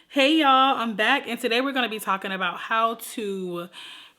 Hey y'all, I'm back, and today we're going to be talking about how to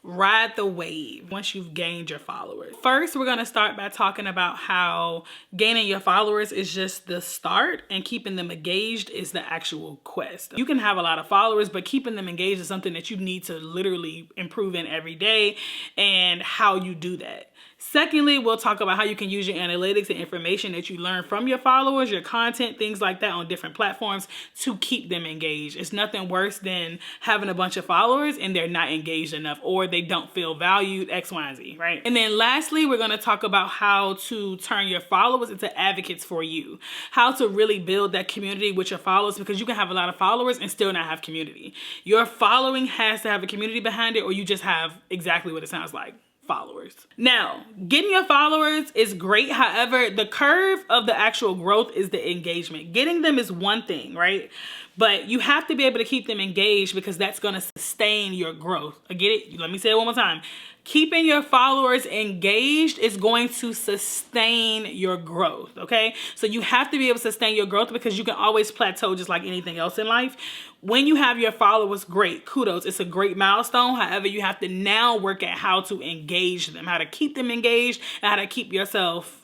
ride the wave once you've gained your followers. First, we're going to start by talking about how gaining your followers is just the start and keeping them engaged is the actual quest. You can have a lot of followers, but keeping them engaged is something that you need to literally improve in every day, and how you do that. Secondly, we'll talk about how you can use your analytics and information that you learn from your followers, your content, things like that on different platforms to keep them engaged. It's nothing worse than having a bunch of followers and they're not engaged enough, or they don't feel valued, X, Y, and Z, right? And then lastly, we're going to talk about how to turn your followers into advocates for you, how to really build that community with your followers, because you can have a lot of followers and still not have community. Your following has to have a community behind it, or you just have exactly what it sounds like. Followers. Now, getting your followers is great. However, the curve of the actual growth is the engagement. Getting them is one thing, right? But you have to be able to keep them engaged, because that's going to sustain your growth. I get it? Let me say it one more time. Keeping your followers engaged is going to sustain your growth, okay? So you have to be able to sustain your growth, because you can always plateau just like anything else in life. When you have your followers, great, kudos. It's a great milestone. However, you have to now work at how to engage them, how to keep them engaged, and how to keep yourself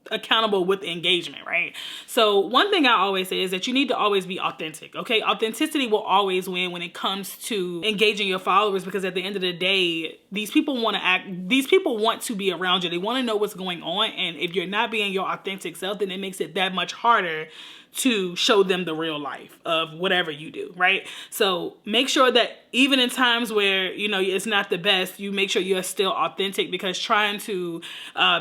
accountable with engagement, right? So one thing I always say is that you need to always be authentic, okay? Authenticity will always win when it comes to engaging your followers, because at the end of the day, these people want to be around you. They want to know what's going on, and if you're not being your authentic self, then it makes it that much harder to show them the real life of whatever you do, right? So make sure that even in times where, it's not the best, you make sure you're still authentic, because trying to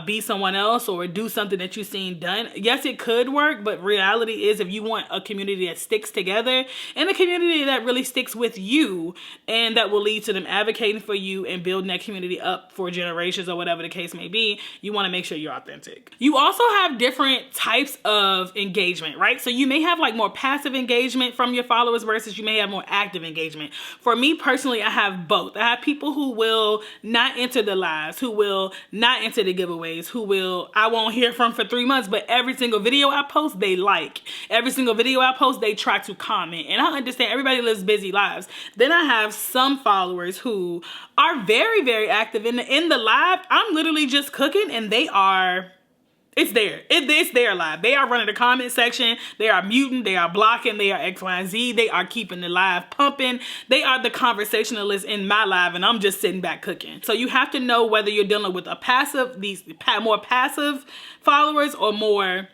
be someone else or do something that you've seen done, yes, it could work, but reality is, if you want a community that sticks together and a community that really sticks with you, and that will lead to them advocating for you and building that community up for generations or whatever the case may be, you want to make sure you're authentic. You also have different types of engagement, right? So you may have like more passive engagement from your followers versus you may have more active engagement. For me personally, I have both. I have people who will not enter the lives, who will not enter the giveaways, I won't hear from for 3 months, but every single video I post, they like. Every single video I post, they try to comment. And I understand everybody lives busy lives. Then I have some followers who are very, very active in the live. I'm literally just cooking and they are... It's there. It's their live. They are running the comment section. They are muting. They are blocking. They are X, Y, and Z. They are keeping the live pumping. They are the conversationalists in my live, and I'm just sitting back cooking. So you have to know whether you're dealing with these more passive followers or more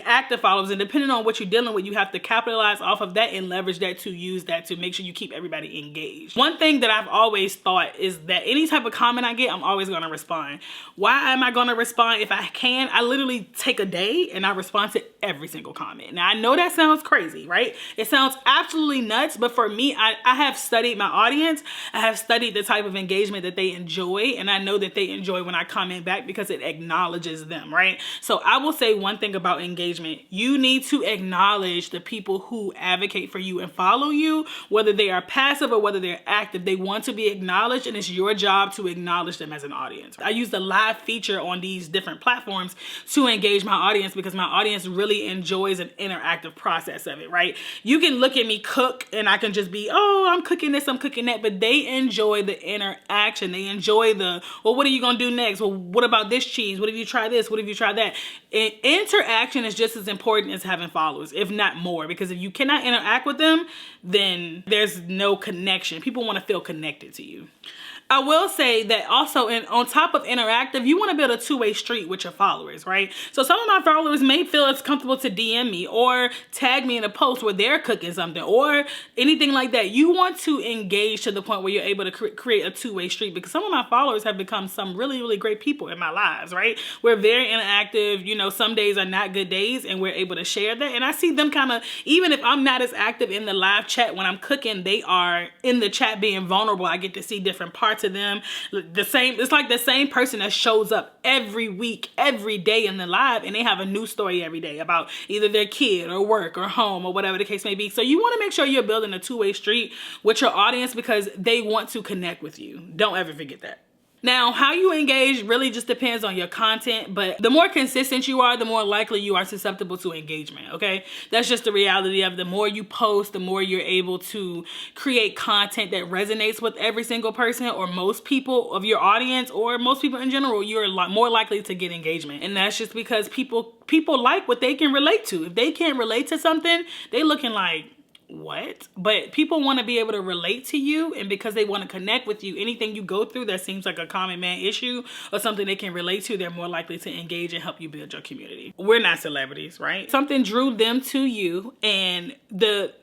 active followers, and depending on what you're dealing with, you have to capitalize off of that and leverage that to use that to make sure you keep everybody engaged. One thing that I've always thought is that any type of comment I get, I'm always going to respond. Why am I going to respond? If I can, I literally take a day and I respond to every single comment. Now I know that sounds crazy, right? It sounds absolutely nuts, but for me, I have studied my audience. I have studied the type of engagement that they enjoy, and I know that they enjoy when I comment back because it acknowledges them, right? So I will say one thing about engagement. You need to acknowledge the people who advocate for you and follow you, whether they are passive or whether they're active. They want to be acknowledged, and it's your job to acknowledge them as an audience. I use the live feature on these different platforms to engage my audience, because my audience really enjoys an interactive process of it, right? You can look at me cook and I can just be, oh, I'm cooking this, I'm cooking that, but they enjoy the interaction. They enjoy well, what are you gonna do next? Well, what about this cheese? What if you try this? What if you try that? Interaction is just as important as having followers, if not more, because if you cannot interact with them, then there's no connection. People want to feel connected to you. I will say that also, on top of interactive, you want to build a two-way street with your followers, right? So some of my followers may feel it's comfortable to DM me or tag me in a post where they're cooking something or anything like that. You want to engage to the point where you're able to create a two-way street, because some of my followers have become some really, really great people in my lives, right? We're very interactive. Some days are not good days, and we're able to share that. And I see them kind of, even if I'm not as active in the live chat when I'm cooking, they are in the chat being vulnerable. I get to see different parts to them. It's like the same person that shows up every week, every day in the live, and they have a new story every day about either their kid or work or home or whatever the case may be. So you want to make sure you're building a two-way street with your audience, because they want to connect with you. Don't ever forget that. Now, how you engage really just depends on your content, but the more consistent you are, the more likely you are susceptible to engagement, okay? That's just the reality of the more you post, the more you're able to create content that resonates with every single person or most people of your audience or most people in general, you're more likely to get engagement. And that's just because people like what they can relate to. If they can't relate to something, they looking like, what? But people want to be able to relate to you, and because they want to connect with you, anything you go through that seems like a common man issue or something they can relate to, they're more likely to engage and help you build your community. We're not celebrities, right? Something drew them to you, and the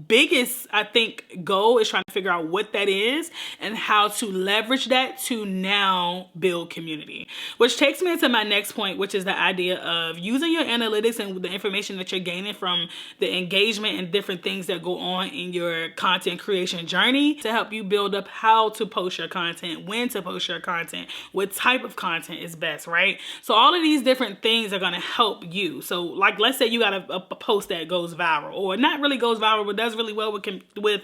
biggest, I think, goal is trying to figure out what that is and how to leverage that to now build community. Which takes me into my next point, which is the idea of using your analytics and the information that you're gaining from the engagement and different things that go on in your content creation journey to help you build up how to post your content, when to post your content, what type of content is best, right? So all of these different things are going to help you. So like, let's say you got a post that goes viral, or not really goes viral, but does really well with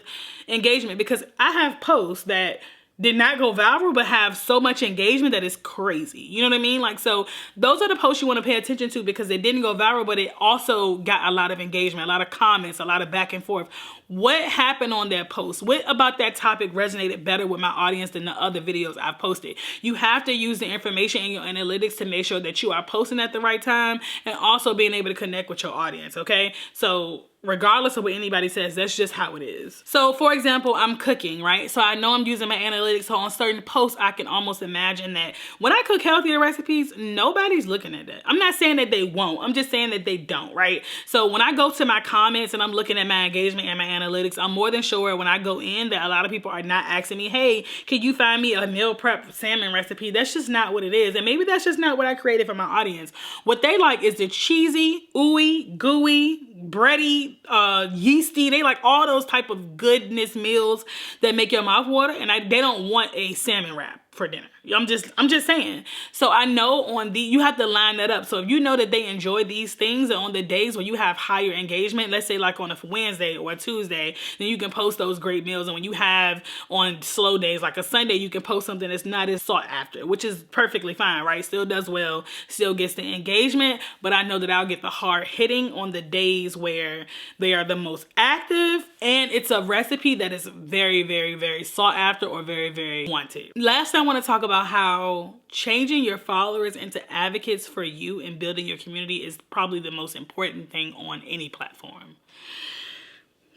engagement, because I have posts that did not go viral but have so much engagement that is crazy. You know what I mean? Like, so those are the posts you want to pay attention to because they didn't go viral, but it also got a lot of engagement, a lot of comments, a lot of back and forth. What happened on that post? What about that topic resonated better with my audience than the other videos I've posted? You have to use the information in your analytics to make sure that you are posting at the right time and also being able to connect with your audience, okay? So regardless of what anybody says, that's just how it is. So for example, I'm cooking, right? So I know I'm using my analytics. So on certain posts, I can almost imagine that when I cook healthier recipes, nobody's looking at that. I'm not saying that they won't. I'm just saying that they don't, right? So when I go to my comments and I'm looking at my engagement and my analytics, I'm more than sure when I go in that a lot of people are not asking me, hey, can you find me a meal prep salmon recipe? That's just not what it is. And maybe that's just not what I created for my audience. What they like is the cheesy, ooey, gooey, bready, yeasty. They like all those type of goodness meals that make your mouth water, and they don't want a salmon wrap for dinner. I'm just saying. So I know you have to line that up. So if you know that they enjoy these things, and on the days where you have higher engagement, let's say like on a Wednesday or a Tuesday, then you can post those great meals. And when you have on slow days, like a Sunday, you can post something that's not as sought after, which is perfectly fine, right? Still does well, still gets the engagement, but I know that I'll get the hard hitting on the days where they are the most active and it's a recipe that is very, very, very sought after or very, very wanted. Last, I want to talk about how changing your followers into advocates for you and building your community is probably the most important thing on any platform.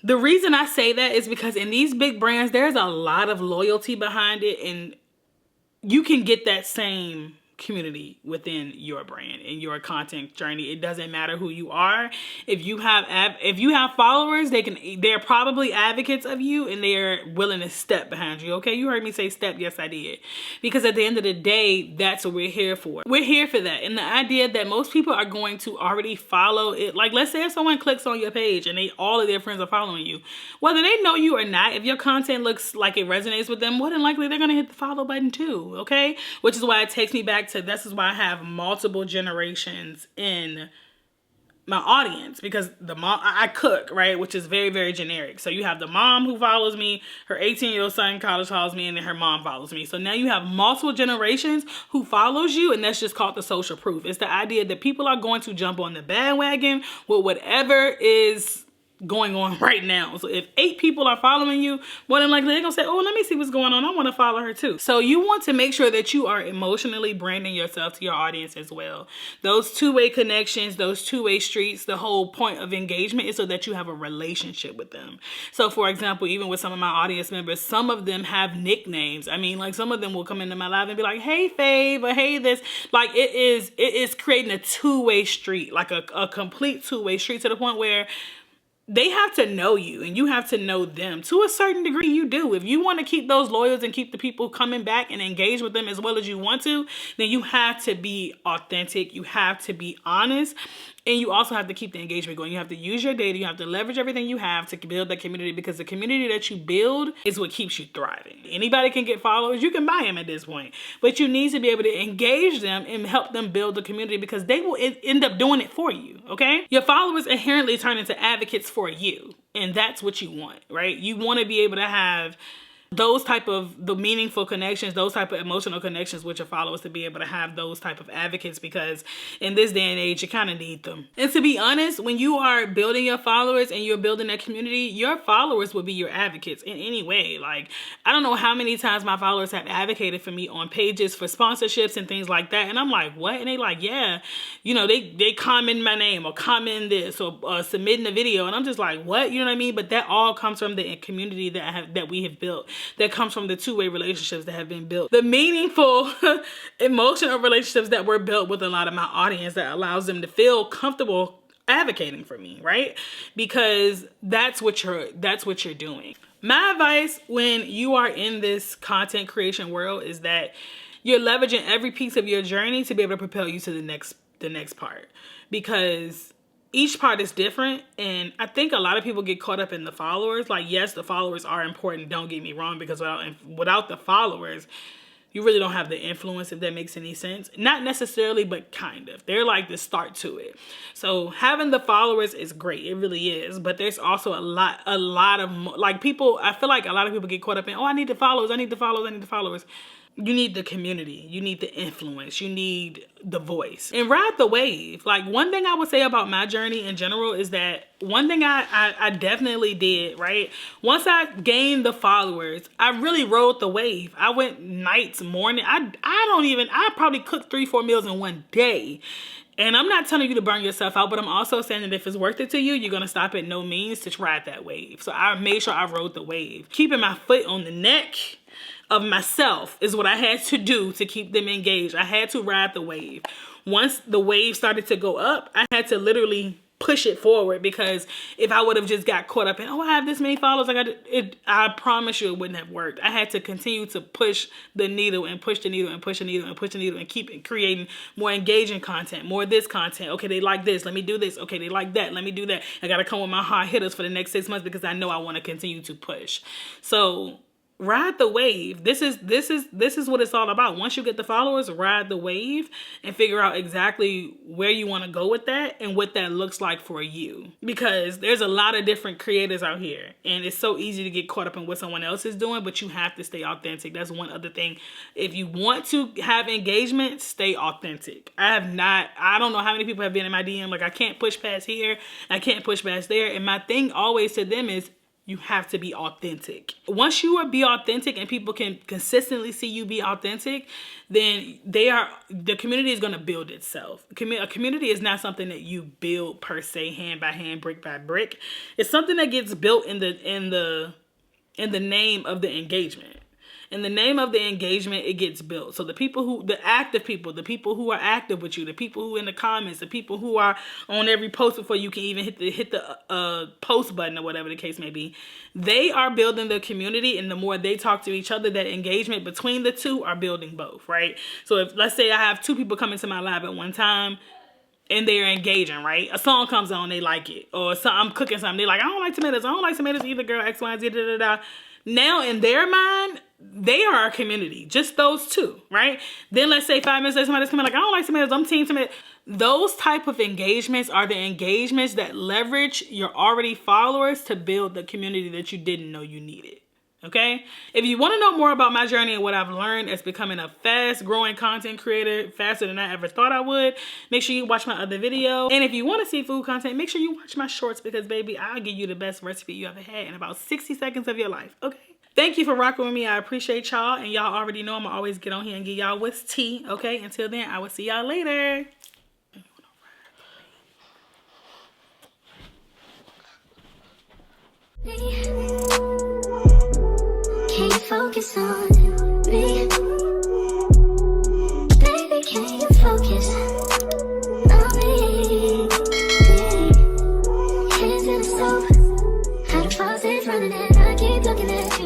The reason I say that is because in these big brands, there's a lot of loyalty behind it, and you can get that same community within your brand and your content journey. It doesn't matter who you are. If you have followers, they're probably advocates of you and they're willing to step behind you. Okay, you heard me say step. Yes, I did. Because at the end of the day, that's what we're here for. We're here for that. And the idea that most people are going to already follow it. Like, let's say if someone clicks on your page and all of their friends are following you, whether they know you or not, if your content looks like it resonates with them, more than likely they're going to hit the follow button too. Okay, which is why it takes me back to, this is why I have multiple generations in my audience, because the mom, I cook, right, which is very, very generic. So you have the mom who follows me, her 18-year-old son in college follows me, and then her mom follows me. So now you have multiple generations who follows you, and that's just called the social proof. It's the idea that people are going to jump on the bandwagon with whatever is going on right now. So if 8 people are following you, more than likely they're gonna say, oh, let me see what's going on, I want to follow her too. So you want to make sure that you are emotionally branding yourself to your audience as well. Those two-way connections, those two-way streets, the whole point of engagement is so that you have a relationship with them. So for example, even with some of my audience members, some of them have nicknames. I mean, like, some of them will come into my live and be like, hey Fave, or hey this. Like, it is creating a two-way street, like a complete two-way street, to the point where they have to know you and you have to know them. To a certain degree, you do. If you want to keep those loyals and keep the people coming back and engage with them as well as you want to, then you have to be authentic. You have to be honest. And you also have to keep the engagement going. You have to use your data. You have to leverage everything you have to build that community, because the community that you build is what keeps you thriving. Anybody can get followers. You can buy them at this point. But you need to be able to engage them and help them build the community, because they will end up doing it for you, okay? Your followers inherently turn into advocates for you. And that's what you want, right? You want to be able to have those type of the meaningful connections, those type of emotional connections with your followers, to be able to have those type of advocates, because in this day and age, you kind of need them. And to be honest, when you are building your followers and you're building that community, your followers will be your advocates in any way. Like, I don't know how many times my followers have advocated for me on pages for sponsorships and things like that. And I'm like, what? And they like, yeah, you know, they comment my name or comment this or submitting a video. And I'm just like, what? You know what I mean? But that all comes from the community that we have built. That comes from the two-way relationships that have been built. The meaningful emotional relationships that were built with a lot of my audience that allows them to feel comfortable advocating for me, right? Because that's what you're doing. My advice when you are in this content creation world is that you're leveraging every piece of your journey to be able to propel you to the next part, because each part is different. And I think a lot of people get caught up in the followers. Like, yes, the followers are important, don't get me wrong, because without the followers, you really don't have the influence, if that makes any sense. Not necessarily, but kind of. They're like the start to it. So having the followers is great. It really is. But there's also a lot of, like, people, I feel like a lot of people get caught up in, oh, I need the followers, I need the followers, I need the followers. You need the community. You need the influence. You need the voice. And ride the wave. Like, one thing I would say about my journey in general is that one thing I definitely did, right? Once I gained the followers, I really rode the wave. I went nights, morning. I probably cooked 3-4 meals in one day. And I'm not telling you to burn yourself out, but I'm also saying that if it's worth it to you, you're going to stop at no means to ride that wave. So I made sure I rode the wave. Keeping my foot on the neck of myself is what I had to do to keep them engaged. I had to ride the wave. Once the wave started to go up, I had to literally push it forward, because if I would have just got caught up in, oh, I have this many followers, I promise you it wouldn't have worked. I had to continue to push the needle and push the needle and push the needle and push the needle and keep creating more engaging content, more of this content. Okay, they like this, let me do this. Okay, they like that, let me do that. I got to come with my hard hitters for the next 6 months, because I know I want to continue to push. So ride the wave. This is what it's all about. Once you get the followers, ride the wave and figure out exactly where you want to go with that and what that looks like for you. Because there's a lot of different creators out here, and it's so easy to get caught up in what someone else is doing, but you have to stay authentic. That's one other thing. If you want to have engagement, stay authentic. I don't know how many people have been in my DM like, I can't push past here, I can't push past there. And my thing always to them is, you have to be authentic. Once you be authentic and people can consistently see you be authentic, then the community is going to build itself. A community is not something that you build per se, hand by hand, brick by brick. It's something that gets built in the name of the engagement. In the name of the engagement, it gets built. So the active people, the people who are active with you, the people who are in the comments, the people who are on every post before you can even hit the post button or whatever the case may be, they are building the community. And the more they talk to each other, that engagement between the two are building both, right? So if, let's say I have 2 people come into my live at one time, and they're engaging, right? A song comes on, they like it. Or I'm cooking something, they're like, I don't like tomatoes. I don't like tomatoes either, girl, X, Y, Z, da, da, da. Now, in their mind, they are our community. Just those 2, right? Then let's say 5 minutes later, somebody's coming like, I don't like tomatoes, I'm team tomatoes. Those type of engagements are the engagements that leverage your already followers to build the community that you didn't know you needed. Okay? If you want to know more about my journey and what I've learned as becoming a fast-growing content creator, faster than I ever thought I would, make sure you watch my other video. And if you want to see food content, make sure you watch my shorts, because, baby, I'll give you the best recipe you ever had in about 60 seconds of your life. Okay? Thank you for rocking with me. I appreciate y'all. And y'all already know I'm going to always get on here and give y'all what's tea. Okay? Until then, I will see y'all later. Can you focus on me? Baby, can you focus on me? Hands in the stove, how the faucet's running and I keep looking at you.